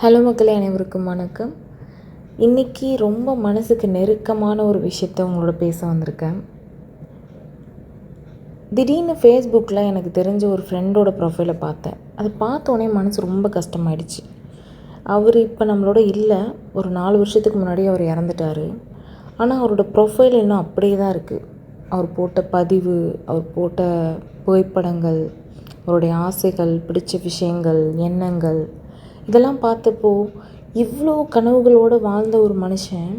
Hello மக்களே, அனைவருக்கும் வணக்கம். இன்றைக்கி ரொம்ப மனசுக்கு நெருக்கமான ஒரு விஷயத்த உங்களோட பேச வந்திருக்கேன். திடீர்னு ஃபேஸ்புக்கில் எனக்கு தெரிஞ்ச ஒரு ஃப்ரெண்டோட ப்ரொஃபைலை பார்த்தேன். அதை பார்த்தோன்னே மனசு ரொம்ப கஷ்டமாயிடுச்சு. அவர் இப்போ நம்மளோட இல்லை. ஒரு 4 வருஷத்துக்கு முன்னாடி அவர் இறந்துட்டார். ஆனால் அவரோட ப்ரொஃபைல் இன்னும் அப்படியே தான் இருக்குது. அவர் போட்ட பதிவு, அவர் போட்ட புகைப்படங்கள், அவருடைய ஆசைகள், பிடிச்ச விஷயங்கள், எண்ணங்கள் இதெல்லாம் பார்த்தப்போ இவ்வளோ கனவுகளோடு வாழ்ந்த ஒரு மனுஷன்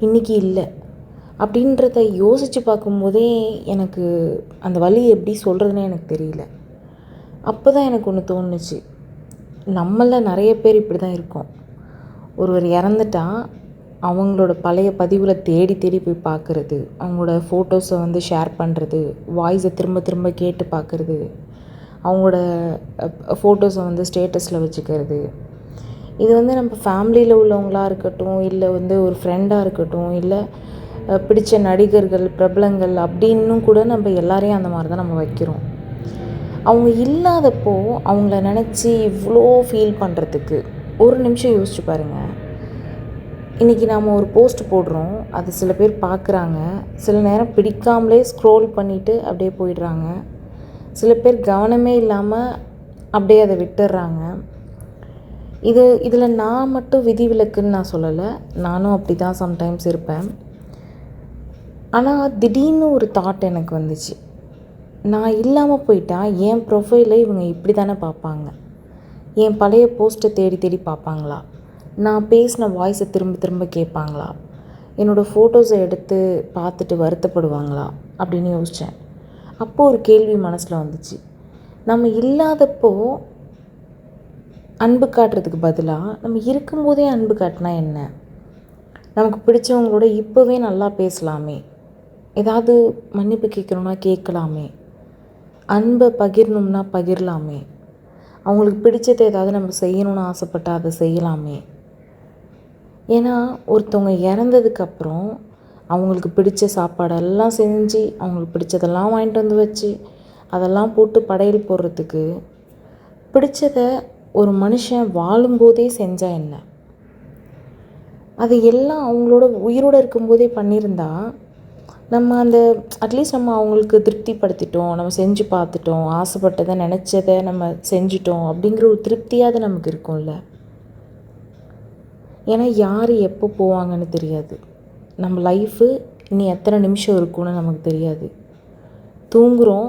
இன்றைக்கி இல்லை அப்படின்றத யோசித்து பார்க்கும்போதே எனக்கு அந்த வலி எப்படி சொல்கிறதுனே எனக்கு தெரியல. அப்போ தான் எனக்கு ஒன்று தோணுச்சு, நம்மளில் நிறைய பேர் இப்படி தான் இருக்கோம். ஒருவர் இறந்துட்டா அவங்களோட பழைய பதிவில் தேடி தேடி போய் பார்க்குறது, அவங்களோட ஃபோட்டோஸை ஷேர் பண்ணுறது, வாய்ஸை திரும்ப திரும்ப கேட்டு பார்க்குறது, அவங்களோட ஃபோட்டோஸை ஸ்டேட்டஸில் வச்சுக்கிறது. இது நம்ம ஃபேமிலியில் உள்ளவங்களாக இருக்கட்டும், இல்லை ஒரு ஃப்ரெண்டாக இருக்கட்டும், இல்லை பிடித்த நடிகர்கள், பிரபலங்கள் அப்படின்னும் கூட நம்ம எல்லாரையும் அந்த மாதிரி தான் நம்ம வைக்கிறோம். அவங்க இல்லாதப்போ அவங்கள நினச்சி இவ்வளோ ஃபீல் பண்ணுறதுக்கு ஒரு நிமிஷம் யோசிச்சு பாருங்கள். இன்றைக்கி நாம் ஒரு போஸ்ட் போடுறோம், அது சில பேர் பார்க்குறாங்க, சில நேரம் பிடிக்காமலே ஸ்க்ரோல் பண்ணிவிட்டு அப்படியே போயிடுறாங்க. சில பேர் கவனமே இல்லாமல் அப்படியே அதை விட்டுடுறாங்க. இதில் நான் மட்டும் விதிவிலக்குன்னு நான் சொல்லலை. நானும் அப்படி தான் சம்டைம்ஸ் இருப்பேன். ஆனால் திடீர்னு ஒரு தாட் எனக்கு வந்துச்சு, நான் இல்லாமல் போயிட்டா என் ப்ரொஃபைலை இவங்க இப்படி தானே பார்ப்பாங்க, என் பழைய போஸ்ட்டை தேடி தேடி பார்ப்பாங்களா, நான் பேசின வாய்ஸை திரும்ப திரும்ப கேட்பாங்களா, என்னோடய ஃபோட்டோஸை எடுத்து பார்த்துட்டு வருத்தப்படுவாங்களா அப்படின்னு யோசித்தேன். அப்போது ஒரு கேள்வி மனசில் வந்துச்சு, நம்ம இல்லாதப்போ அன்பு காட்டுறதுக்கு பதிலாக நம்ம இருக்கும்போதே அன்பு காட்டினா என்ன? நமக்கு பிடிச்சவங்களோட இப்போவே நல்லா பேசலாமே, ஏதாவது மன்னிப்பு கேட்கணுன்னா கேட்கலாமே, அன்பை பகிரணும்னா பகிரலாமே, அவங்களுக்கு பிடிச்சதை ஏதாவது நம்ம செய்யணும்னு ஆசைப்பட்டால் அதை செய்யலாமே. ஏன்னா ஒருத்தவங்க இறந்ததுக்கப்புறம் அவங்களுக்கு பிடிச்ச சாப்பாடெல்லாம் செஞ்சு, அவங்களுக்கு பிடிச்சதெல்லாம் வாங்கிட்டு வந்து வச்சு, அதெல்லாம் போட்டு படையல் போடுறதுக்கு பிடிச்சதை ஒரு மனுஷன் வாழும்போதே செஞ்சால் என்ன? அது எல்லாம் அவங்களோட உயிரோடு இருக்கும்போதே பண்ணியிருந்தா நம்ம அட்லீஸ்ட் நம்ம அவங்களுக்கு திருப்திப்படுத்திட்டோம், நம்ம செஞ்சு பார்த்துட்டோம், ஆசைப்பட்டதை நினச்சதை நம்ம செஞ்சிட்டோம் அப்படிங்கிற ஒரு திருப்தியாவது நமக்கு இருக்கும்ல. ஏன்னா யார் எப்போ போவாங்கன்னு தெரியாது. நம்ம லைஃபு இனி எத்தனை நிமிஷம் இருக்கும்னு நமக்கு தெரியாது. தூங்குகிறோம்,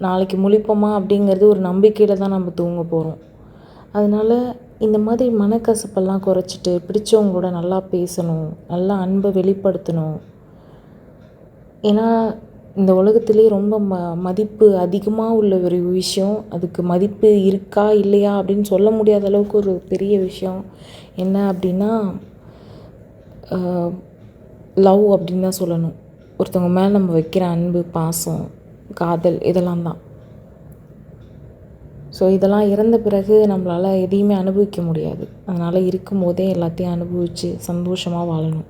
நாளைக்கு முழிப்போமா அப்படிங்கிறது ஒரு நம்பிக்கையில் தான் நம்ம தூங்க போகிறோம். அதனால் இந்த மாதிரி மனக்கசப்பெல்லாம் குறைச்சிட்டு பிடிச்சவங்களோட நல்லா பேசணும், நல்லா அன்பை வெளிப்படுத்தணும். ஏன்னா இந்த உலகத்திலே ரொம்ப மதிப்பு அதிகமாக உள்ள ஒரு விஷயம், அதுக்கு மதிப்பு இருக்கா இல்லையா அப்படின்னு சொல்ல முடியாத அளவுக்கு ஒரு பெரிய விஷயம் என்ன அப்படின்னா லவ் அப்படின்னு தான் சொல்லணும். ஒருத்தவங்க மேலே நம்ம வைக்கிற அன்பு, பாசம், காதல் இதெல்லாம் தான். ஸோ இதெல்லாம் இறந்த பிறகு நம்மளால் எதையுமே அனுபவிக்க முடியாது. அதனால் இருக்கும்போதே எல்லாத்தையும் அனுபவித்து சந்தோஷமாக வாழணும்.